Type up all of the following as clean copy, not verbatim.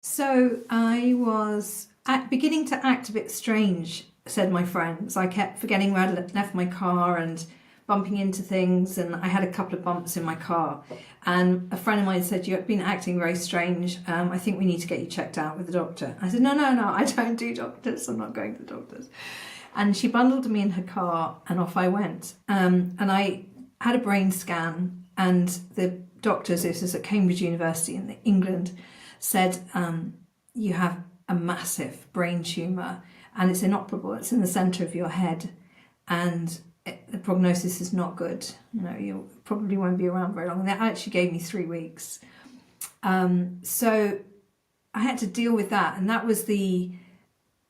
So I was beginning to act a bit strange, said my friends. I kept forgetting where I'd left my car and bumping into things, and I had a couple of bumps in my car. And a friend of mine said, "You've been acting very strange. I think we need to get you checked out with the doctor." I said, No, I don't do doctors. I'm not going to the doctors." And she bundled me in her car, and off I went. And I had a brain scan, and the doctors, this is at Cambridge University in England, said, "You have a massive brain tumour and it's inoperable. It's in the centre of your head, and the prognosis is not good. You probably won't be around very long." And they actually gave me 3 weeks. So I had to deal with that, and that was the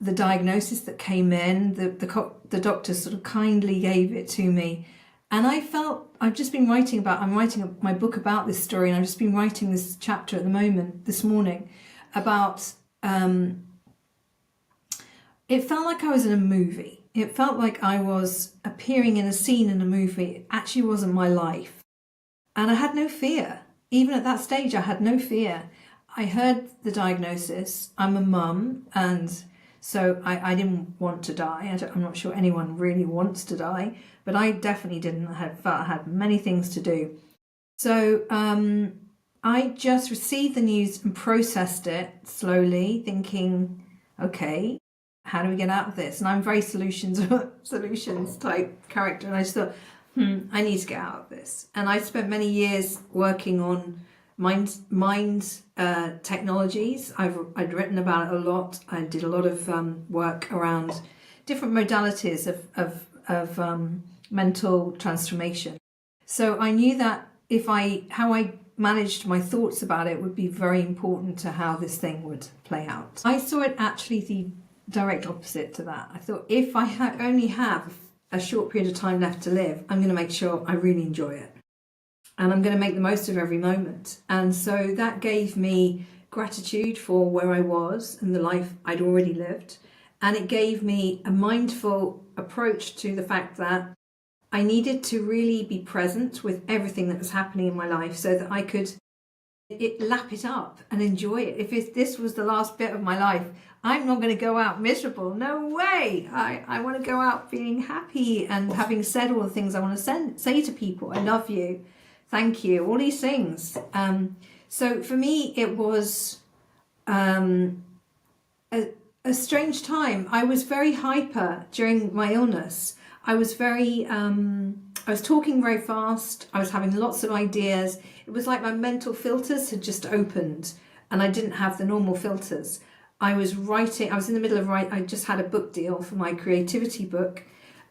diagnosis that came in. The doctor sort of kindly gave it to me, and I felt I'm writing my book about this story, and I've just been writing this chapter at the moment this morning about. It felt like I was in a movie. It felt like I was appearing in a scene in a movie. It actually wasn't my life, and I had no fear. Even at that stage, I had no fear. I heard the diagnosis. I'm a mum, and so I didn't want to die. I'm not sure anyone really wants to die, but I definitely didn't. I felt I had many things to do. So I just received the news and processed it slowly, thinking, okay, how do we get out of this? And I'm very solutions type character, and I just thought, I need to get out of this. And I spent many years working on mind technologies. I'd written about it a lot. I did a lot of work around different modalities of mental transformation. So I knew that how I managed my thoughts about it would be very important to how this thing would play out. I saw it actually the direct opposite to that. I thought, if I only have a short period of time left to live, I'm going to make sure I really enjoy it. And I'm going to make the most of every moment. And so that gave me gratitude for where I was and the life I'd already lived. And it gave me a mindful approach to the fact that I needed to really be present with everything that was happening in my life so that I could lap it up and enjoy it. If this was the last bit of my life, I'm not going to go out miserable. No way. I want to go out feeling happy and having said all the things I want to say to people. I love you. Thank you. All these things. So for me, it was a strange time. I was very hyper during my illness. I was talking very fast. I was having lots of ideas. It was like my mental filters had just opened, and I didn't have the normal filters. I was writing. I was in the middle of writing. I just had a book deal for my creativity book,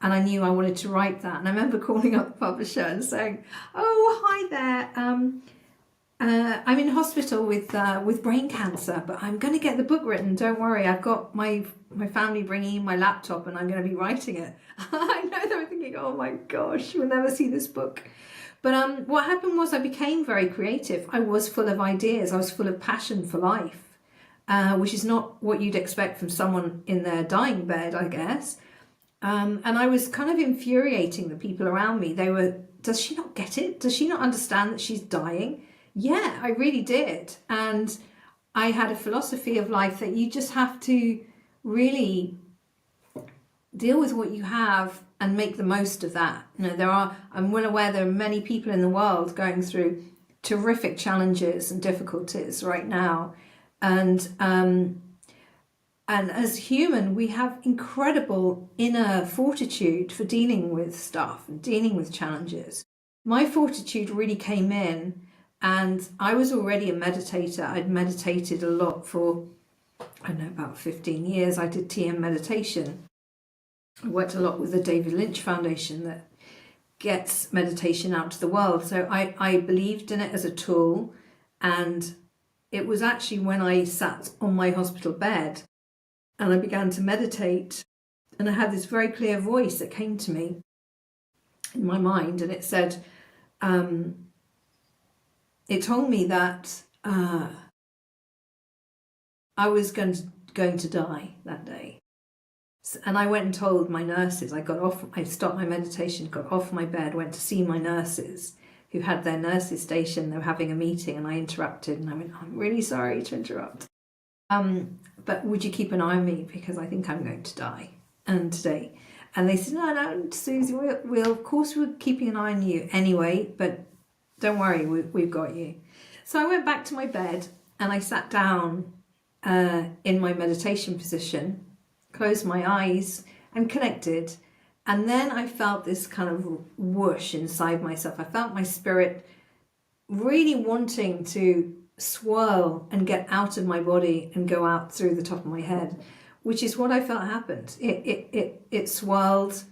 and I knew I wanted to write that. And I remember calling up the publisher and saying, "Oh, hi there. I'm in hospital with brain cancer, but I'm going to get the book written. Don't worry. I've got my family bringing in my laptop, and I'm going to be writing it." I know they were thinking, "Oh my gosh, we'll never see this book." But what happened was I became very creative. I was full of ideas. I was full of passion for life, which is not what you'd expect from someone in their dying bed, I guess. And I was kind of infuriating the people around me. They were, "Does she not get it? Does she not understand that she's dying?" Yeah, I really did. And I had a philosophy of life that you just have to really deal with what you have and make the most of that. I'm well aware there are many people in the world going through terrific challenges and difficulties right now. And as human, we have incredible inner fortitude for dealing with stuff and dealing with challenges. My fortitude really came in, and I was already a meditator. I'd meditated a lot for, I don't know, about 15 years. I did TM meditation. I worked a lot with the David Lynch Foundation that gets meditation out to the world. So I believed in it as a tool. And it was actually when I sat on my hospital bed and I began to meditate, and I had this very clear voice that came to me in my mind, and it said, it told me that I was going to die that day. And I went and told my nurses. I stopped my meditation, got off my bed, went to see my nurses who had their nurses station. They were having a meeting, and I interrupted, and I went, "I'm really sorry to interrupt." But would you keep an eye on me because I think I'm going to die and today. And they said, no, Susie, we'll of course we're keeping an eye on you anyway, but don't worry, we've got you. So I went back to my bed and I sat down in my meditation position, closed my eyes and connected. And then I felt this kind of whoosh inside myself. I felt my spirit really wanting to swirl and get out of my body and go out through the top of my head, which is what I felt happened. It swirled.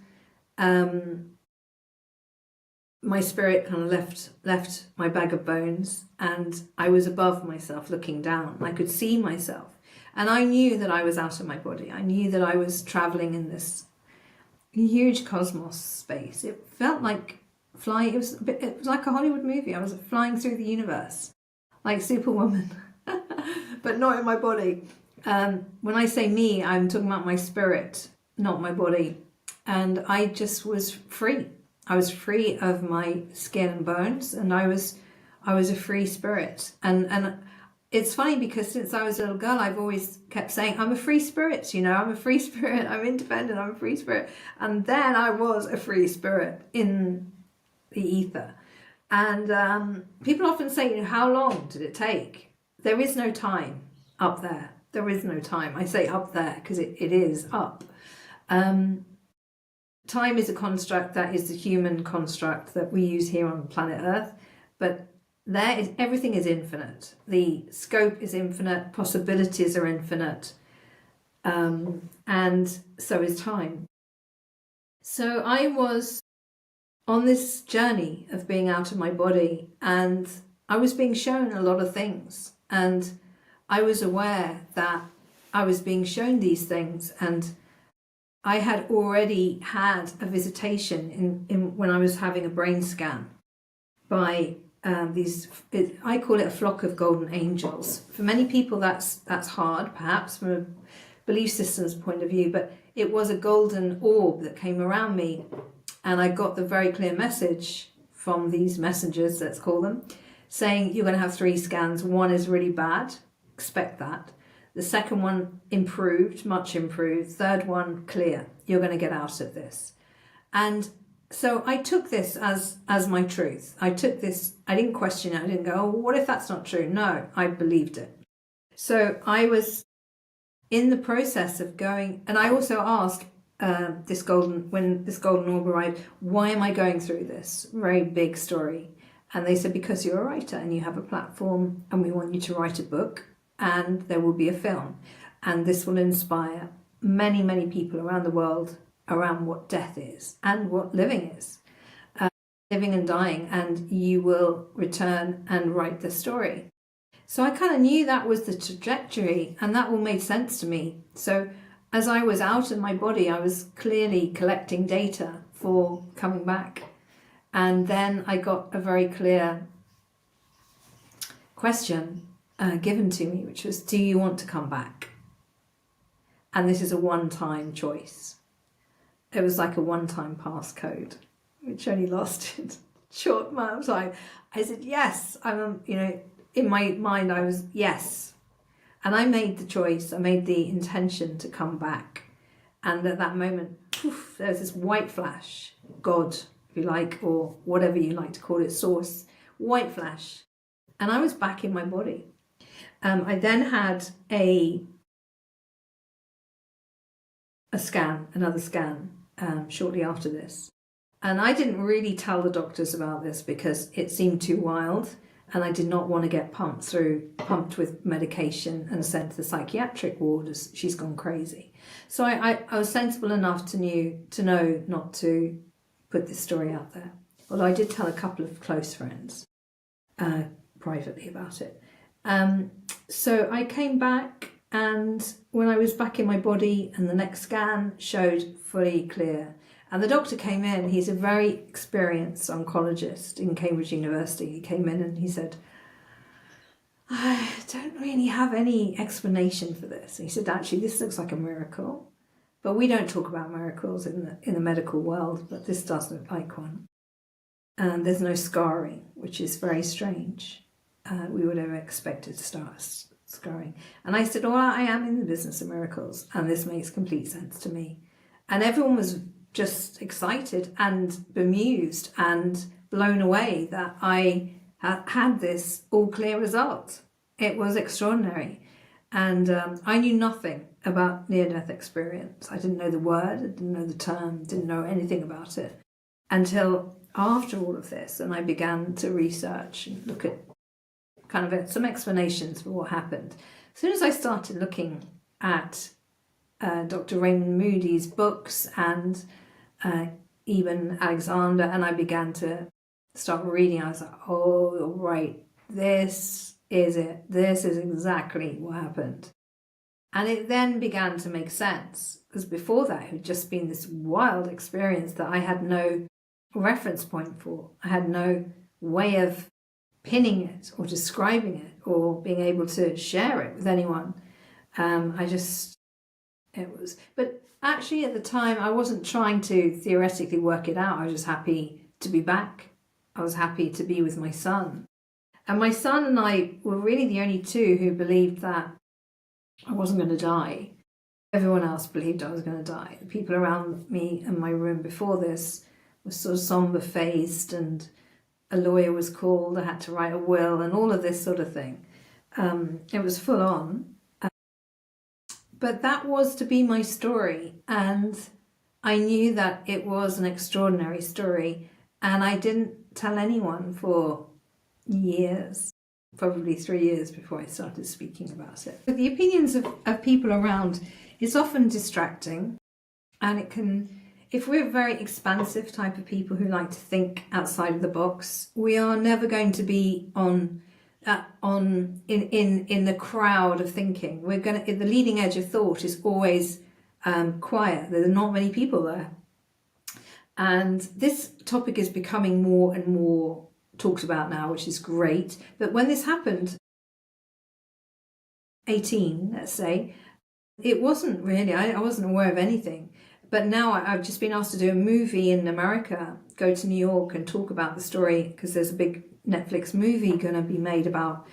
My spirit kind of left my bag of bones, and I was above myself looking down. I could see myself, and I knew that I was out of my body. I knew that I was traveling in this huge cosmos space. It felt like flying. It was like a Hollywood movie. I was flying through the universe like Superwoman, but not in my body. When I say me, I'm talking about my spirit, not my body. And I just was free. I was free of my skin and bones, and I was a free spirit. And it's funny because since I was a little girl, I've always kept saying, I'm a free spirit, I'm a free spirit, I'm independent, I'm a free spirit. And then I was a free spirit in the ether. And people often say, how long did it take? There is no time up there. There is no time. I say up there because it is up. Time is a construct that is the human construct that we use here on planet Earth, but everything is infinite. The scope is infinite, possibilities are infinite, and so is time. So I was on this journey of being out of my body, and I was being shown a lot of things, and I was aware that I was being shown these things, and I had already had a visitation in when I was having a brain scan by I call it a flock of golden angels. For many people that's hard, perhaps from a belief system's point of view, but it was a golden orb that came around me, and I got the very clear message from these messengers, let's call them, saying you're going to have 3 scans. One is really bad, expect that. The second one improved, much improved. Third one, clear. You're going to get out of this. And so I took this as my truth. I took this, I didn't question it. I didn't go, oh, what if that's not true? No, I believed it. So I was in the process of going, and I also asked when this golden orb arrived, why am I going through this very big story? And they said, because you're a writer and you have a platform and we want you to write a book. And there will be a film, and this will inspire many, many people around the world around what death is and what living is, living and dying, and you will return and write the story. So I kind of knew that was the trajectory, and that all made sense to me. So as I was out of my body, I was clearly collecting data for coming back, and then I got a very clear question given to me, which was, do you want to come back? And this is a one-time choice. It was like a one-time passcode, which only lasted a short amount of time. I said, yes, in my mind I was, yes. And I made the choice, I made the intention to come back. And at that moment, poof, there was this white flash, God, if you like, or whatever you like to call it, source, white flash. And I was back in my body. I then had a scan, another scan, shortly after this. And I didn't really tell the doctors about this because it seemed too wild, and I did not want to get pumped with medication and sent to the psychiatric ward as she's gone crazy. So I was sensible enough to know not to put this story out there. Although I did tell a couple of close friends privately about it. So I came back, and when I was back in my body and the next scan showed fully clear, and the doctor came in, he's a very experienced oncologist in Cambridge University. He came in and he said, I don't really have any explanation for this. And he said, actually, this looks like a miracle, but we don't talk about miracles in the medical world, but this does look like one. And there's no scarring, which is very strange. We would have expected was growing. And I said, well, I am in the business of miracles, and this makes complete sense to me. And everyone was just excited and bemused and blown away that I had this all clear result. It was extraordinary. And I knew nothing about near-death experience. I didn't know the word, I didn't know the term, didn't know anything about it until after all of this. And I began to research and look at kind of some explanations for what happened. As soon as I started looking at Dr. Raymond Moody's books and even Alexander, and I began to start reading, I was like, oh, right, this is it. This is exactly what happened. And it then began to make sense, because before that it had just been this wild experience that I had no reference point for. I had no way of pinning it or describing it or being able to share it with anyone. But actually at the time I wasn't trying to theoretically work it out. I was just happy to be back. I was happy to be with my son. And my son and I were really the only two who believed that I wasn't going to die. Everyone else believed I was going to die. The people around me in my room before this were sort of somber-faced, and a lawyer was called. I had to write a will and all of this sort of thing. It was full on. But that was to be my story, and I knew that it was an extraordinary story, and I didn't tell anyone for years, probably 3 years before I started speaking about it. But the opinions of people around is often distracting, and it can, if we're very expansive type of people who like to think outside of the box, we are never going to be in the crowd of thinking. The leading edge of thought is always quiet. There are not many people there, and this topic is becoming more and more talked about now, which is great. But when this happened, 18, let's say, it wasn't really, I wasn't aware of anything. But now I've just been asked to do a movie in America, go to New York and talk about the story, because there's a big Netflix movie going to be made about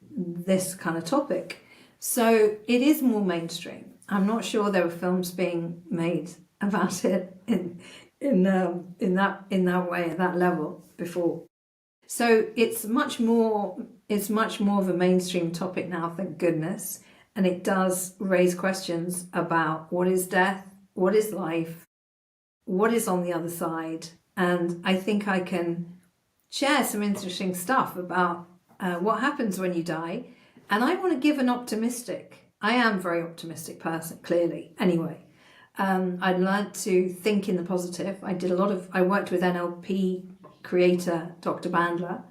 this kind of topic. So it is more mainstream. I'm not sure there were films being made about it in that way, at that level before. So it's much more of a mainstream topic now, thank goodness. And it does raise questions about what is death, what is life, what is on the other side. And I think I can share some interesting stuff about what happens when you die. And I want to give I am a very optimistic person, clearly, anyway. I'd learned to think in the positive. I worked with NLP creator, Dr. Bandler.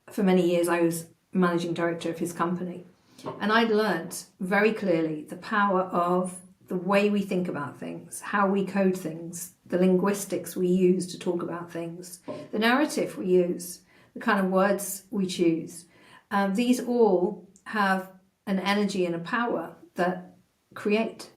For many years, I was managing director of his company. And I'd learnt very clearly the power of the way we think about things, how we code things, the linguistics we use to talk about things, the narrative we use, the kind of words we choose. These all have an energy and a power that create.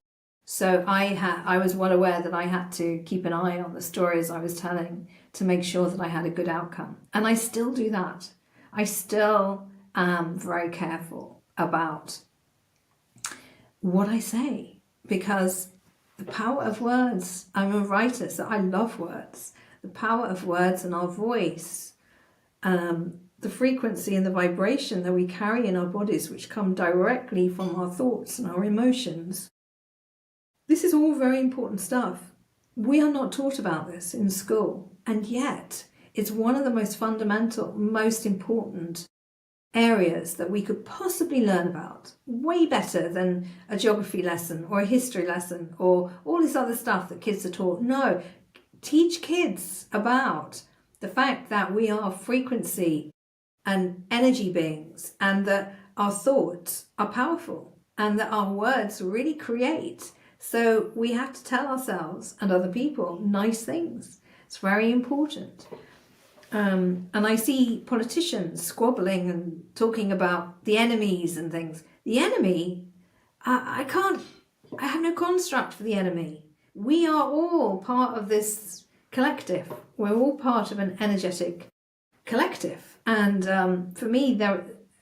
So I was well aware that I had to keep an eye on the stories I was telling to make sure that I had a good outcome. And I still do that. I still am very careful about what I say, because the power of words, I'm a writer, so I love words. The power of words and our voice, the frequency and the vibration that we carry in our bodies, which come directly from our thoughts and our emotions. This is all very important stuff. We are not taught about this in school, and yet it's one of the most fundamental, most important areas that we could possibly learn about, way better than a geography lesson or a history lesson or all this other stuff that kids are taught. No, teach kids about the fact that we are frequency and energy beings, and that our thoughts are powerful, and that our words really create. So we have to tell ourselves and other people nice things. It's very important. And I see politicians squabbling and talking about the enemies and things. The enemy, I have no construct for the enemy. We are all part of this collective. We're all part of an energetic collective. And for me,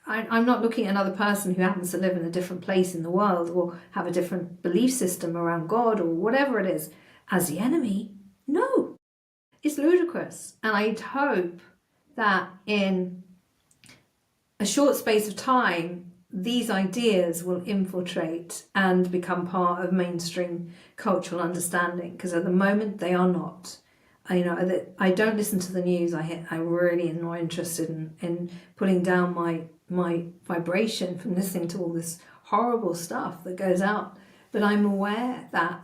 I'm not looking at another person who happens to live in a different place in the world or have a different belief system around God or whatever it is as the enemy. No, it's ludicrous. And I'd hope that in a short space of time, these ideas will infiltrate and become part of mainstream cultural understanding, because at the moment they are not. I don't listen to the news. I really am not interested in putting down my vibration from listening to all this horrible stuff that goes out. But I'm aware that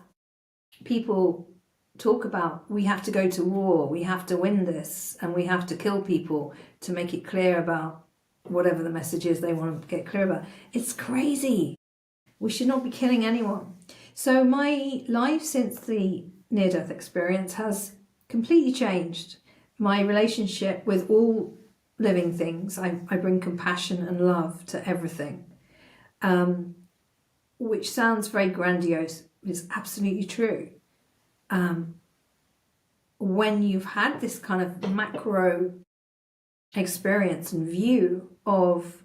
people talk about, we have to go to war, we have to win this, and we have to kill people to make it clear about whatever the message is they want to get clear about. It's crazy. We should not be killing anyone. So my life since the near-death experience has completely changed. My relationship with all living things, I bring compassion and love to everything, which sounds very grandiose. It's absolutely true. When you've had this kind of macro experience and view of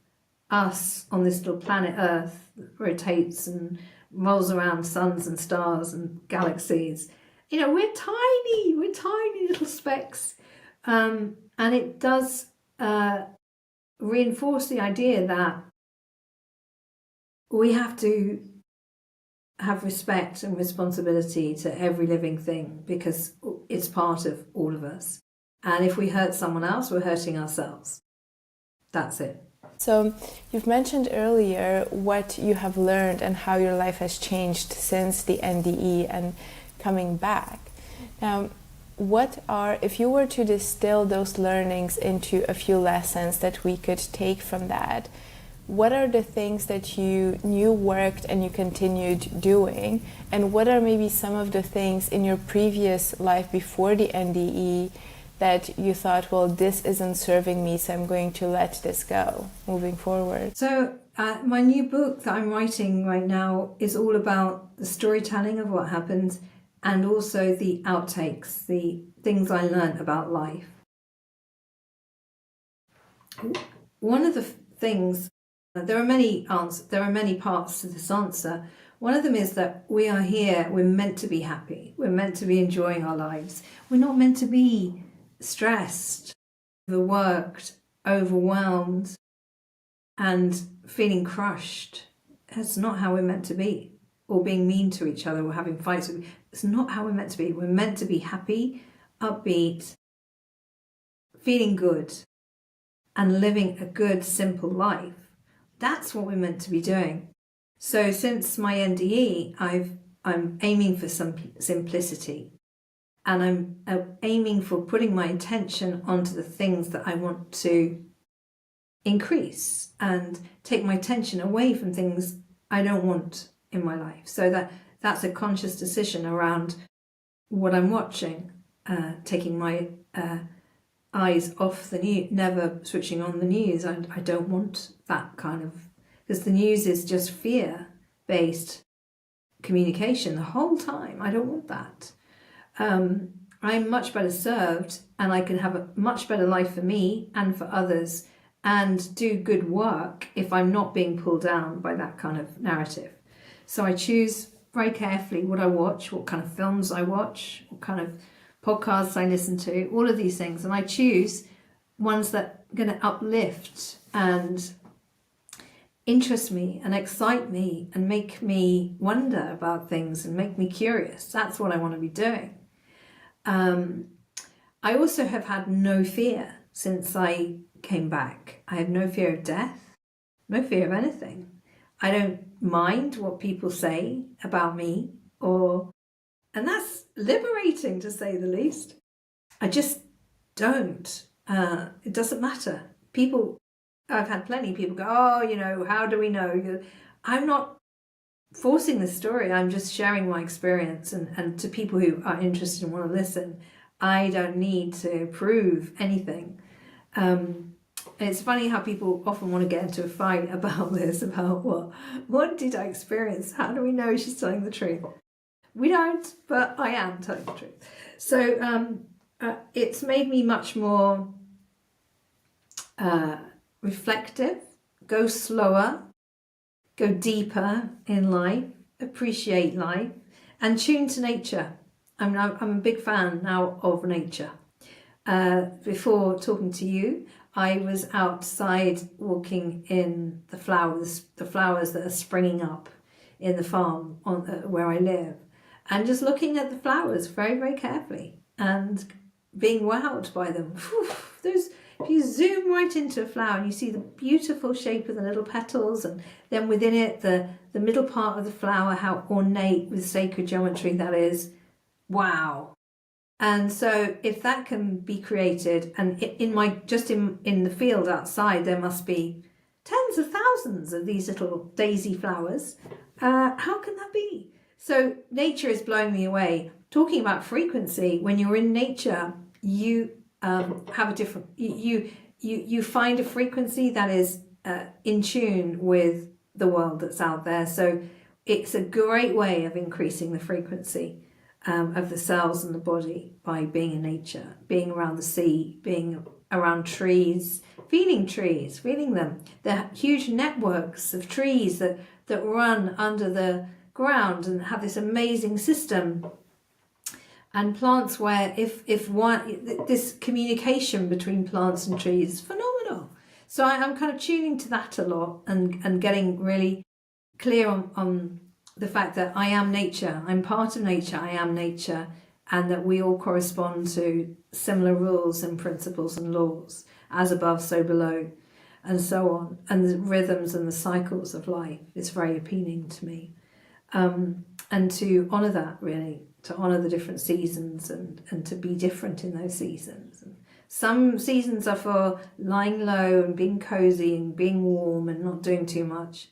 us on this little planet Earth that rotates and rolls around suns and stars and galaxies, we're tiny little specks, and it does reinforce the idea that we have to have respect and responsibility to every living thing, because it's part of all of us. And if we hurt someone else, we're hurting ourselves. That's it. So you've mentioned earlier what you have learned and how your life has changed since the NDE and coming back. Now, if you were to distill those learnings into a few lessons that we could take from that, what are the things that you knew worked and you continued doing? And what are maybe some of the things in your previous life before the NDE that you thought, well, this isn't serving me, so I'm going to let this go moving forward? So my new book that I'm writing right now is all about the storytelling of what happened and also the outtakes, the things I learned about life. One of the things, there are many parts to this answer. One of them is that we are here, we're meant to be happy, we're meant to be enjoying our lives. We're not meant to be stressed, overworked, overwhelmed, and feeling crushed. That's not how we're meant to be. Or being mean to each other or having fights. It's not how we're meant to be. We're meant to be happy, upbeat, feeling good, and living a good, simple life. That's what we're meant to be doing. So since my NDE, I'm aiming for some simplicity, and I'm aiming for putting my attention onto the things that I want to increase and take my attention away from things I don't want in my life. So that's a conscious decision around what I'm watching, taking my eyes off the news, never switching on the news. I don't want that kind of, because the news is just fear-based communication the whole time. I don't want that. I'm much better served, and I can have a much better life for me and for others and do good work if I'm not being pulled down by that kind of narrative. So I choose very carefully what I watch, what kind of films I watch, what kind of podcasts I listen to, all of these things. And I choose ones that are going to uplift and interest me and excite me and make me wonder about things and make me curious. That's what I want to be doing. I also have had no fear since I came back. I have no fear of death, no fear of anything. I don't mind what people say about me, and that's liberating, to say the least. I just don't. It doesn't matter. I've had plenty of people go, oh, how do we know? I'm not forcing the story. I'm just sharing my experience, and to people who are interested and want to listen, I don't need to prove anything. It's funny how people often want to get into a fight about this, about what did I experience? How do we know she's telling the truth? We don't, but I am telling the truth. So it's made me much more reflective, go slower, go deeper in life, appreciate life, and tune to nature. I'm a big fan now of nature. Before talking to you, I was outside walking in the flowers that are springing up in the farm where I live, and just looking at the flowers very, very carefully and being wowed by them. If you zoom right into a flower and you see the beautiful shape of the little petals, and then within it the middle part of the flower, how ornate with sacred geometry that is. Wow. And so if that can be created, and in the field outside there must be tens of thousands of these little daisy flowers, how can that be? So nature is blowing me away. Talking about frequency, when you're in nature, you have a different, you find a frequency that is in tune with the world that's out there. So it's a great way of increasing the frequency of the cells in the body by being in nature, being around the sea, being around trees, feeling them. They're huge networks of trees that run under the ground and have this amazing system. And plants where this communication between plants and trees is phenomenal. So I'm kind of tuning to that a lot and getting really clear on the fact that I am nature, I'm part of nature, I am nature, and that we all correspond to similar rules and principles and laws, as above, so below, and so on. And the rhythms and the cycles of life is very appealing to me. And to honour that, really, to honour the different seasons and to be different in those seasons. And some seasons are for lying low and being cosy and being warm and not doing too much.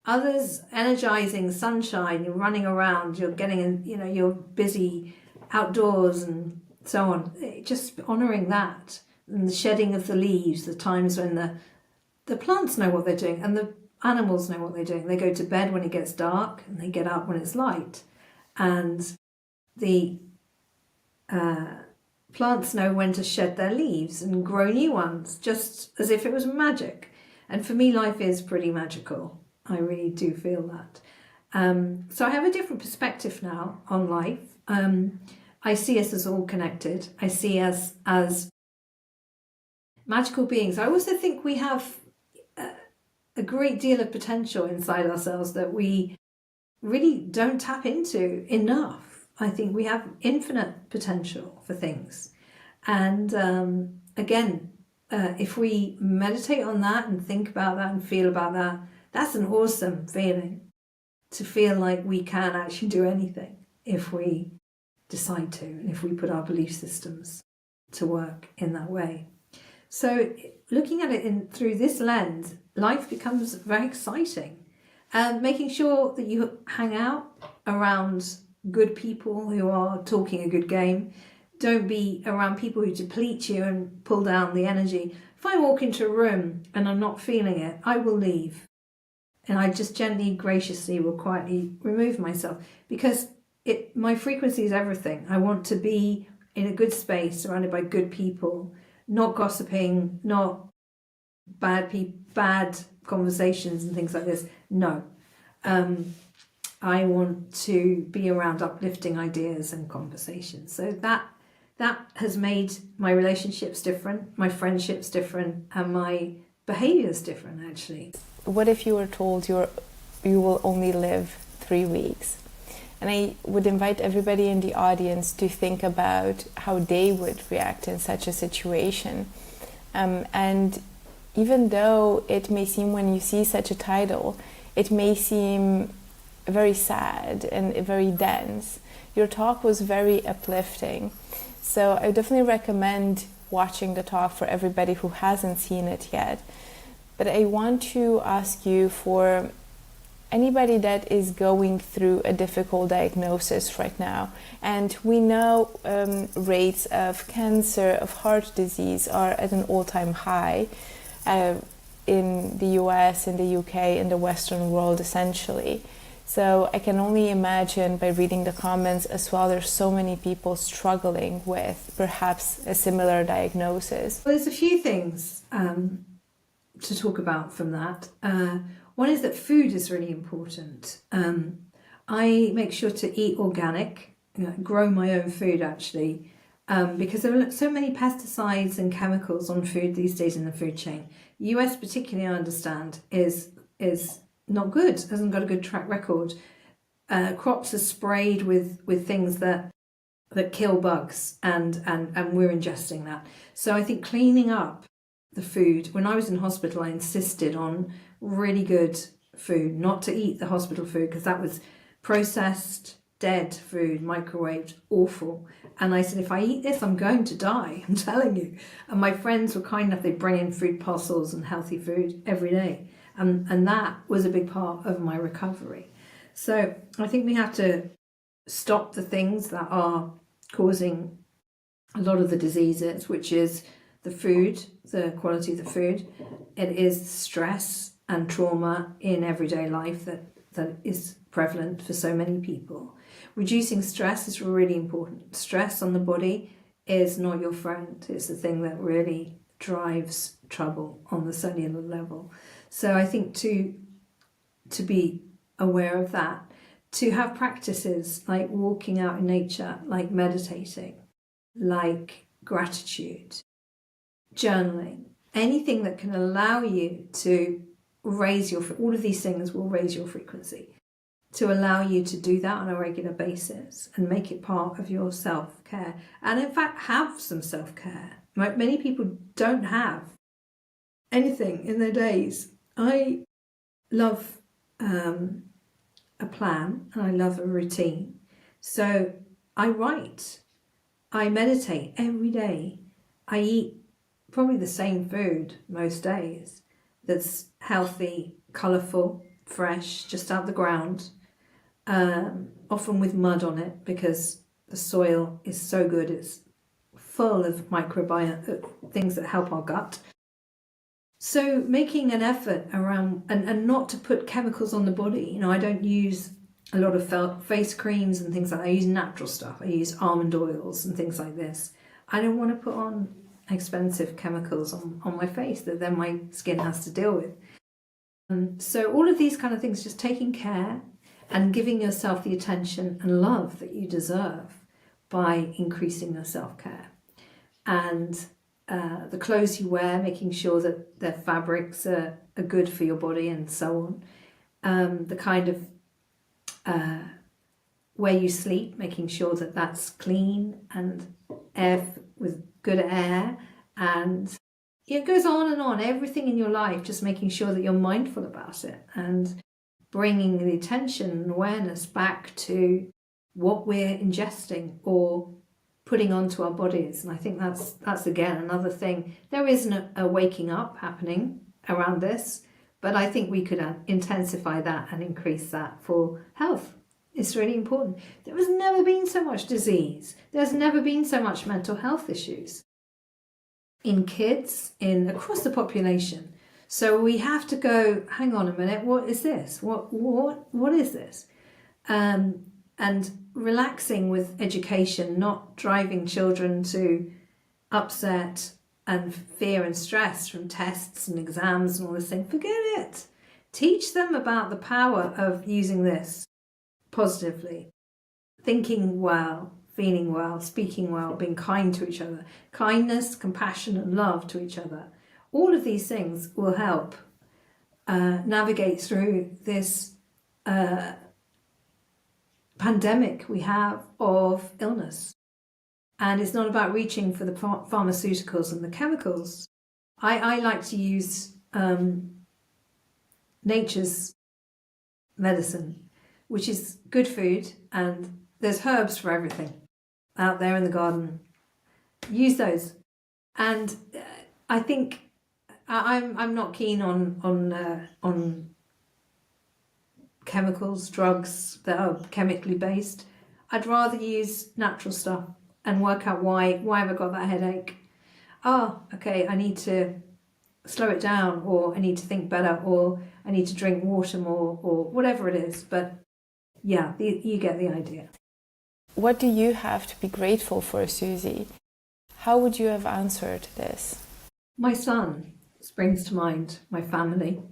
Others, energizing, sunshine, you're running around, you're you're busy outdoors and so on. Just honouring that, and the shedding of the leaves, the times when the plants know what they're doing and the animals know what they're doing. They go to bed when it gets dark and they get up when it's light. And the plants know when to shed their leaves and grow new ones, just as if it was magic. And for me, life is pretty magical. I really do feel that. So I have a different perspective now on life. I see us as all connected. I see us as magical beings. I also think we have a great deal of potential inside ourselves that we really don't tap into enough. I think we have infinite potential for things. And again, if we meditate on that and think about that and feel about that, that's an awesome feeling, to feel like we can actually do anything if we decide to, and if we put our belief systems to work in that way. So looking at it through this lens, life becomes very exciting. Making sure that you hang out around good people who are talking a good game. Don't be around people who deplete you and pull down the energy. If I walk into a room and I'm not feeling it, I will leave. And I just gently, graciously will quietly remove myself, because my frequency is everything. I want to be in a good space, surrounded by good people, not gossiping, not bad conversations and things like this. No. I want to be around uplifting ideas and conversations. So that has made my relationships different, my friendships different, and my behaviors different, actually. What if you were told you will only live 3 weeks? And I would invite everybody in the audience to think about how they would react in such a situation. And even though it may seem, when you see such a title, it may seem very sad and very dense, your talk was very uplifting. So I definitely recommend watching the talk for everybody who hasn't seen it yet. But I want to ask you, for anybody that is going through a difficult diagnosis right now, and we know rates of cancer, of heart disease are at an all-time high in the US, in the UK, in the Western world essentially. So I can only imagine, by reading the comments as well, there's so many people struggling with perhaps a similar diagnosis. Well, there's a few things to talk about from that. One is that food is really important. I make sure to eat organic, grow my own food actually, because there are so many pesticides and chemicals on food these days in the food chain. US particularly, I understand, is not good, hasn't got a good track record. Crops are sprayed with things that kill bugs, and we're ingesting that. So I think cleaning up the food. When I was in hospital, I insisted on really good food, not to eat the hospital food because that was processed, dead food, microwaved, awful. And I said, if I eat this, I'm going to die, I'm telling you. And my friends were kind enough, they'd bring in food parcels and healthy food every day. And that was a big part of my recovery. So I think we have to stop the things that are causing a lot of the diseases, which is the food, the quality of the food. It is stress and trauma in everyday life that is prevalent for so many people. Reducing stress is really important. Stress on the body is not your friend. It's the thing that really drives trouble on the cellular level. So I think to be aware of that, to have practices like walking out in nature, like meditating, like gratitude, journaling, anything that can allow you to raise all of these things will raise your frequency, to allow you to do that on a regular basis and make it part of your self-care. And in fact, have some self-care. Many people don't have anything in their days. I love a plan and I love a routine. So I write, I meditate every day, I eat probably the same food most days that's healthy, colourful, fresh, just out the ground, often with mud on it because the soil is so good. It's full of microbiome, things that help our gut. So making an effort around and not to put chemicals on the body. I don't use a lot of face creams and things like that. I use natural stuff. I use almond oils and things like this. I don't want to put on expensive chemicals on my face that then my skin has to deal with. So all of these kind of things, just taking care and giving yourself the attention and love that you deserve by increasing your self-care. And the clothes you wear, making sure that their fabrics are good for your body and so on. The kind of where you sleep, making sure that that's clean and air with good air, and it goes on, everything in your life, just making sure that you're mindful about it and bringing the attention and awareness back to what we're ingesting or putting onto our bodies. And I think that's again another thing. There isn't a waking up happening around this, but I think we could intensify that and increase that for health. It's really important. There has never been so much disease. There's never been so much mental health issues in kids, across the population. So we have to go, hang on a minute, what is this? What is this? And relaxing with education, not driving children to upset and fear and stress from tests and exams and all this thing. Forget it. Teach them about the power of using this positively, thinking well, feeling well, speaking well, being kind to each other. Kindness, compassion and love to each other. All of these things will help navigate through this pandemic we have of illness. And it's not about reaching for the pharmaceuticals and the chemicals. I like to use nature's medicine, which is good food, and there's herbs for everything out there in the garden. Use those. And I think I'm not keen on chemicals, drugs that are chemically based. I'd rather use natural stuff and work out why have I got that headache. Okay, I need to slow it down, or I need to think better, or I need to drink water more, or whatever it is. But yeah, you get the idea. What do you have to be grateful for, Susie? How would you have answered this? My son. springs to mind my family.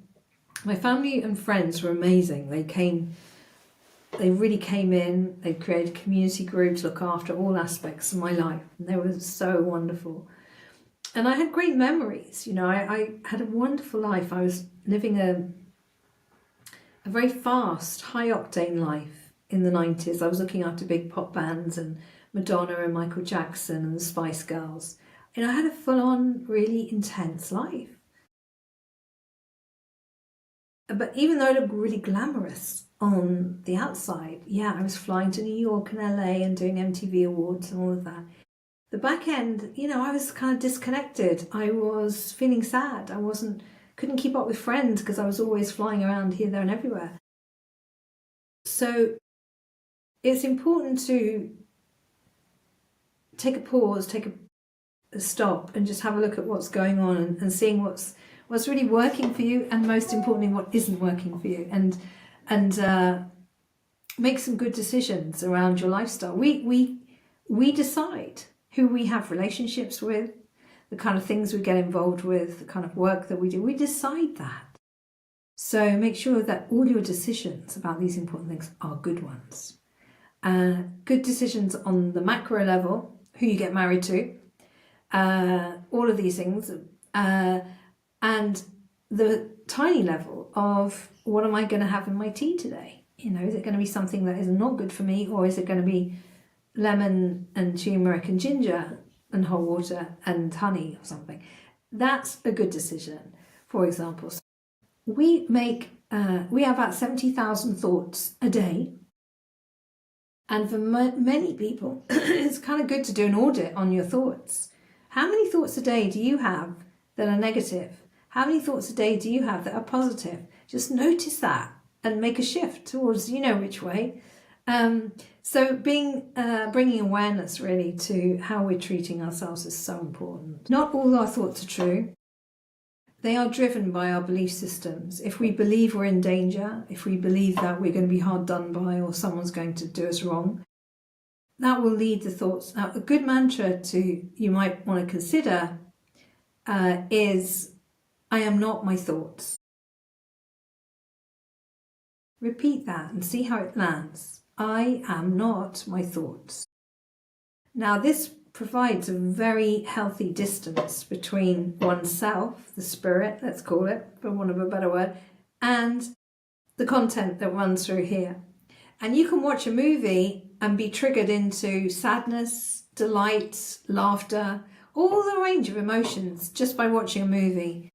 My family and friends were amazing. They really came in. They created a community group to look after all aspects of my life, and they were so wonderful. And I had great memories. You know, I had a wonderful life. I was living a very fast, high octane life in the 90s. I was looking after big pop bands and Madonna and Michael Jackson and the Spice Girls. And I had a full-on, really intense life. But even though it looked really glamorous on the outside, yeah, I was flying to New York and LA and doing MTV Awards and all of that. The back end, you know, I was kind of disconnected. I was feeling sad. Couldn't keep up with friends because I was always flying around here, there and everywhere. So it's important to take a pause, take a stop, and just have a look at what's going on and seeing what's really working for you, and most importantly, what isn't working for you, and make some good decisions around your lifestyle. We decide who we have relationships with, the kind of things we get involved with, the kind of work that we do. We decide that. So make sure that all your decisions about these important things are good ones. Good decisions on the macro level, who you get married to, all of these things, and the tiny level of what am I going to have in my tea today? You know, is it going to be something that is not good for me, or is it going to be lemon and turmeric and ginger and whole water and honey or something? That's a good decision. For example, we have about 70,000 thoughts a day. And for many people, it's kind of good to do an audit on your thoughts. How many thoughts a day do you have that are negative? How many thoughts a day do you have that are positive? Just notice that and make a shift towards, you know, which way. So bringing awareness really to how we're treating ourselves is so important. Not all our thoughts are true. They are driven by our belief systems. If we believe we're in danger, if we believe that we're going to be hard done by or someone's going to do us wrong, that will lead the thoughts. Now, a good mantra you might want to consider is, I am not my thoughts. Repeat that and see how it lands. I am not my thoughts. Now, this provides a very healthy distance between oneself, the spirit, let's call it, for want of a better word, and the content that runs through here. And you can watch a movie and be triggered into sadness, delight, laughter, all the range of emotions just by watching a movie.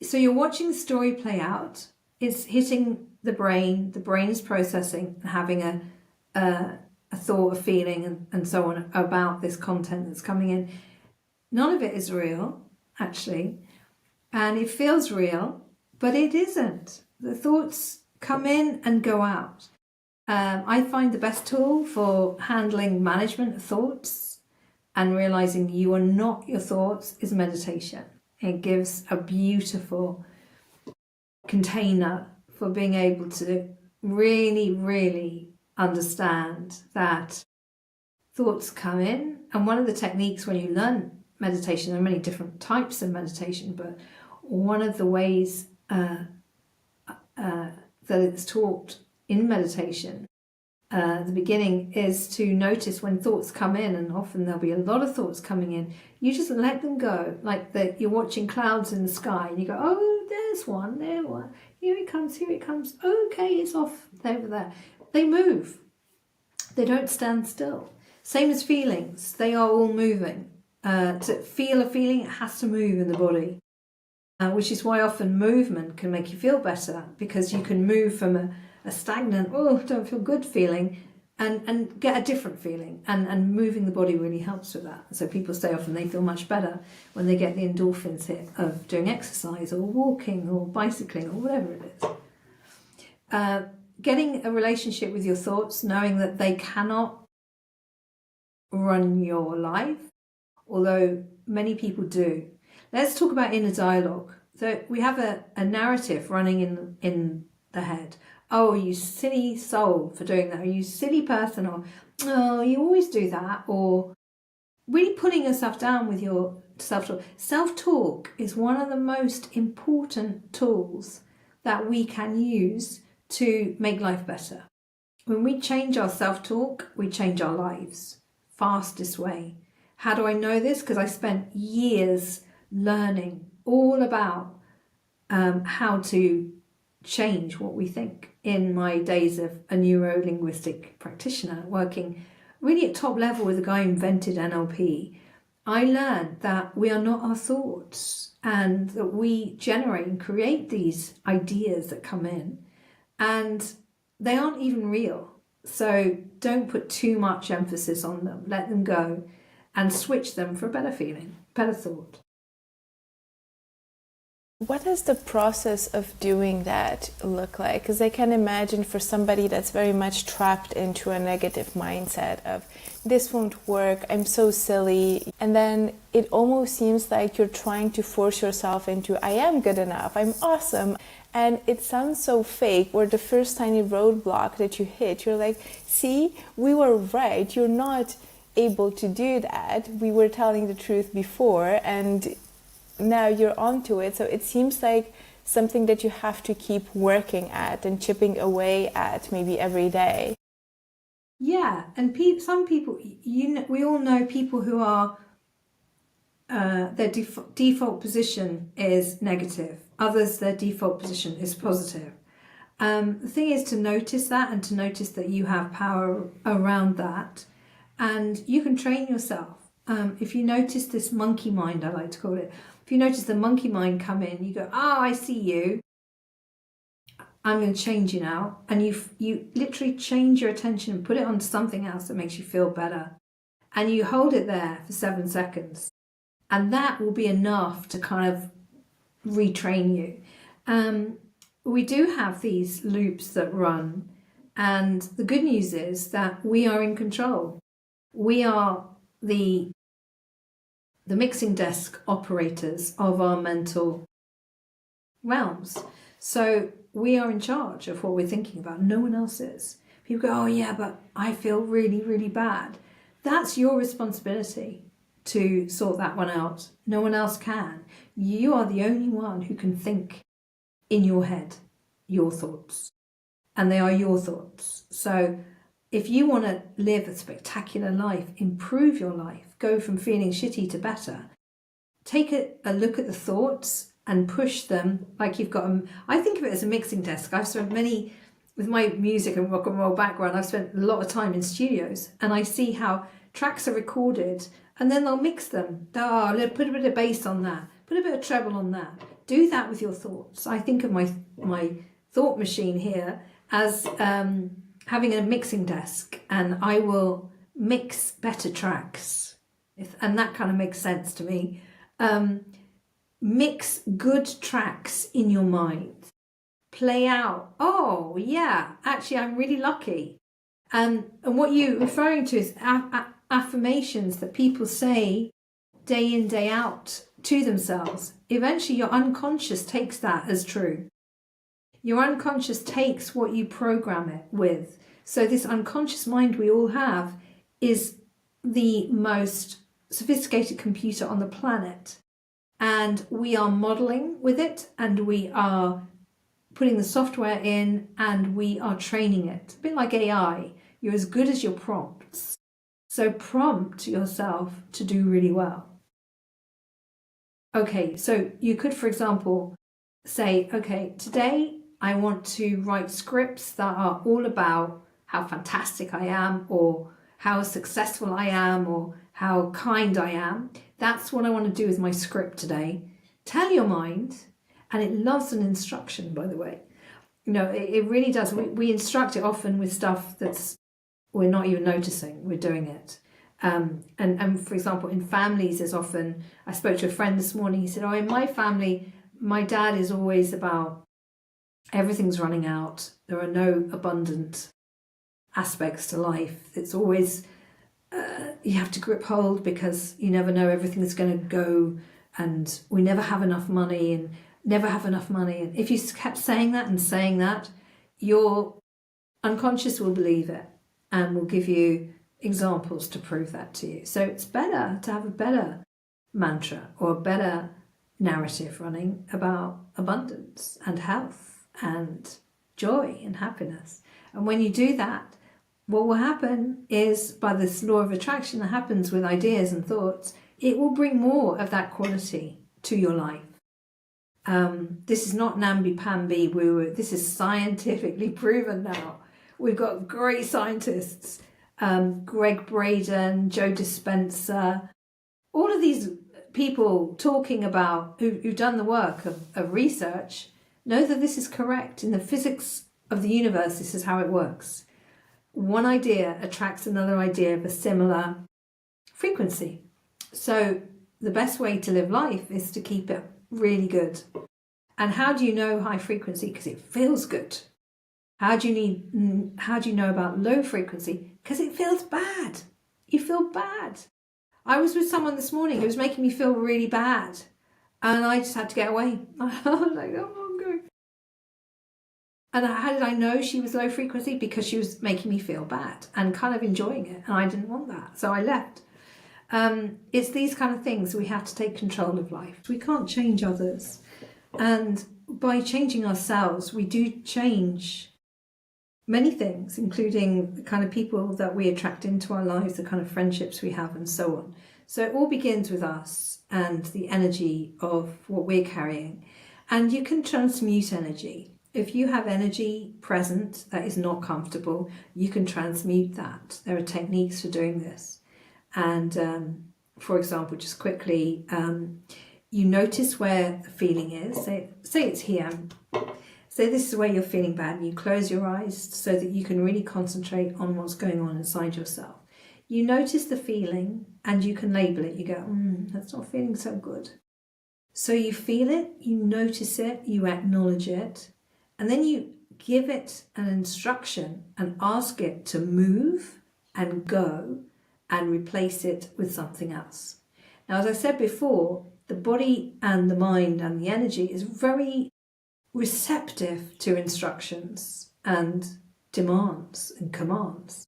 So you're watching the story play out, it's hitting the brain is processing, having a thought, a feeling, and so on about this content that's coming in. None of it is real, actually, and it feels real, but it isn't. The thoughts come in and go out. I find the best tool for handling management of thoughts and realizing you are not your thoughts is meditation. It gives a beautiful container for being able to really, really understand that thoughts come in. And one of the techniques when you learn meditation, there are many different types of meditation, but one of the ways that it's taught in meditation, the beginning, is to notice when thoughts come in, and often there'll be a lot of thoughts coming in. You just let them go, like that you're watching clouds in the sky and you go, oh, there's one, there one, here it comes, okay, it's off over there. They move. They don't stand still. Same as feelings. They are all moving. To feel a feeling, it has to move in the body, which is why often movement can make you feel better, because you can move from a stagnant, oh, don't feel good feeling, and get a different feeling. And moving the body really helps with that. So people say often they feel much better when they get the endorphins hit of doing exercise or walking or bicycling or whatever it is. Getting a relationship with your thoughts, knowing that they cannot run your life, although many people do. Let's talk about inner dialogue. So we have a narrative running in the head. Oh, you silly soul for doing that. Or you silly person. Or, oh, you always do that. Or really putting yourself down with your self-talk. Self-talk is one of the most important tools that we can use to make life better. When we change our self-talk, we change our lives. Fastest way. How do I know this? Because I spent years learning all about how to change what we think in my days of a neuro-linguistic practitioner working really at top level with a guy who invented NLP. I learned that we are not our thoughts and that we generate and create these ideas that come in and they aren't even real. So don't put too much emphasis on them. Let them go and switch them for a better feeling, better thought. What does the process of doing that look like? Because I can imagine for somebody that's very much trapped into a negative mindset of this won't work, I'm so silly. And then it almost seems like you're trying to force yourself into I am good enough, I'm awesome. And it sounds so fake, where the first tiny roadblock that you hit, you're like, see, we were right, you're not able to do that. We were telling the truth before and now you're onto it. So it seems like something that you have to keep working at and chipping away at maybe every day. Yeah, and some people, we all know people who are, their default position is negative. Others, their default position is positive. The thing is to notice that and to notice that you have power around that. And you can train yourself. If you notice this monkey mind, I like to call it, if you notice the monkey mind come in, you go, oh, I see you. I'm going to change you now. And you literally change your attention and put it on something else that makes you feel better. And you hold it there for 7 seconds. And that will be enough to kind of retrain you. We do have these loops that run. And the good news is that we are in control. We are the mixing desk operators of our mental realms. So we are in charge of what we're thinking about. No one else is. People go, oh yeah, but I feel really, really bad. That's your responsibility to sort that one out. No one else can. You are the only one who can think in your head your thoughts. And they are your thoughts. So if you want to live a spectacular life, improve your life, go from feeling shitty to better, take a look at the thoughts and push them like you've got them. I think of it as a mixing desk. I've spent with my music and rock and roll background, I've spent a lot of time in studios and I see how tracks are recorded and then they'll mix them. Oh, put a bit of bass on that, put a bit of treble on that. Do that with your thoughts. I think of my thought machine here as having a mixing desk, and I will mix better tracks, and that kind of makes sense to me. Mix good tracks in your mind. Play out, oh yeah, actually I'm really lucky. And what you're referring to is affirmations that people say day in, day out to themselves. Eventually your unconscious takes that as true. Your unconscious takes what you program it with. So this unconscious mind we all have is the most sophisticated computer on the planet. And we are modeling with it and we are putting the software in and we are training it. A bit like AI, you're as good as your prompts. So prompt yourself to do really well. Okay, so you could, for example, say, okay, today I want to write scripts that are all about how fantastic I am or how successful I am or how kind I am. That's what I want to do with my script today. Tell your mind, and it loves an instruction, by the way. You know, it really does. We instruct it often with stuff that's we're not even noticing we're doing it. And for example, in families, there's often, I spoke to a friend this morning, he said, oh, in my family, my dad is always about everything's running out. There are no abundant aspects to life. It's always, you have to grip hold because you never know everything is going to go and we never have enough money and never have enough money. And if you kept saying that, your unconscious will believe it and will give you examples to prove that to you. So it's better to have a better mantra or a better narrative running about abundance and health and joy and happiness. And when you do that, what will happen is, by this law of attraction that happens with ideas and thoughts, it will bring more of that quality to your life. This is not namby-pamby woo-woo. This is scientifically proven now. We've got great scientists, Greg Braden, Joe Dispenza, all of these people talking about, who've done the work of research, know that this is correct. In the physics of the universe, this is how it works. One idea attracts another idea of a similar frequency. So the best way to live life is to keep it really good. And how do you know high frequency? Because it feels good. How do you know about low frequency? Because it feels bad. You feel bad. I was with someone this morning who was making me feel really bad, and I just had to get away. I was like, oh, I'm going. And how did I know she was low frequency? Because she was making me feel bad and kind of enjoying it, and I didn't want that, so I left. It's these kind of things we have to take control of life. We can't change others, and by changing ourselves, we do change many things, including the kind of people that we attract into our lives, the kind of friendships we have, and so on. So it all begins with us and the energy of what we're carrying. And you can transmute energy. If you have energy present that is not comfortable, you can transmute that. There are techniques for doing this. And for example, just quickly, you notice where the feeling is. Say it's here. So this is where you're feeling bad, and you close your eyes so that you can really concentrate on what's going on inside yourself. You notice the feeling and you can label it. You go, that's not feeling so good. So you feel it, you notice it, you acknowledge it, and then you give it an instruction and ask it to move and go and replace it with something else. Now, as I said before, the body and the mind and the energy is very receptive to instructions and demands and commands.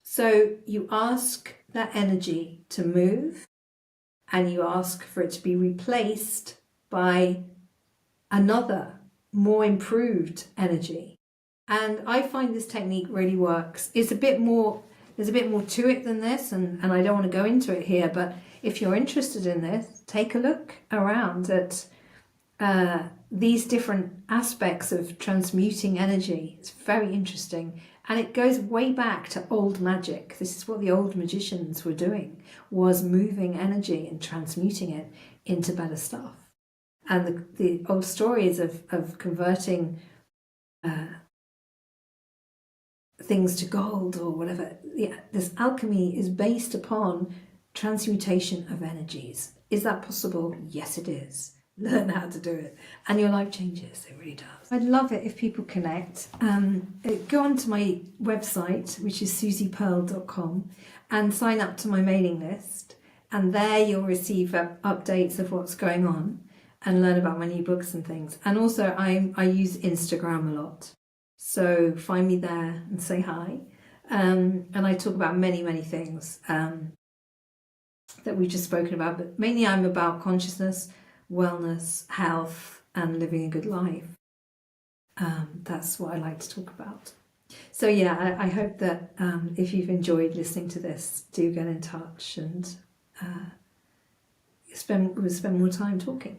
So you ask that energy to move, and you ask for it to be replaced by another, more improved energy. And I find this technique really works. There's a bit more to it than this, and I don't want to go into it here, but if you're interested in this, take a look around at these different aspects of transmuting energy. It's very interesting, and it goes way back to old magic. This is what the old magicians were doing, was moving energy and transmuting it into better stuff. And the old stories of converting things to gold or whatever, this alchemy is based upon transmutation of energies. Is that possible? Yes, it is. Learn how to do it and your life changes. It really does. I'd love it if people connect. Go onto my website, which is susiepearl.com, and sign up to my mailing list, and there you'll receive updates of what's going on and learn about my new books and things. And also I use Instagram a lot, so find me there and say hi. And I talk about many things that we've just spoken about, but mainly I'm about consciousness, wellness, health, and living a good life. That's what I like to talk about. So yeah, I hope that if you've enjoyed listening to this, do get in touch and we'll spend more time talking.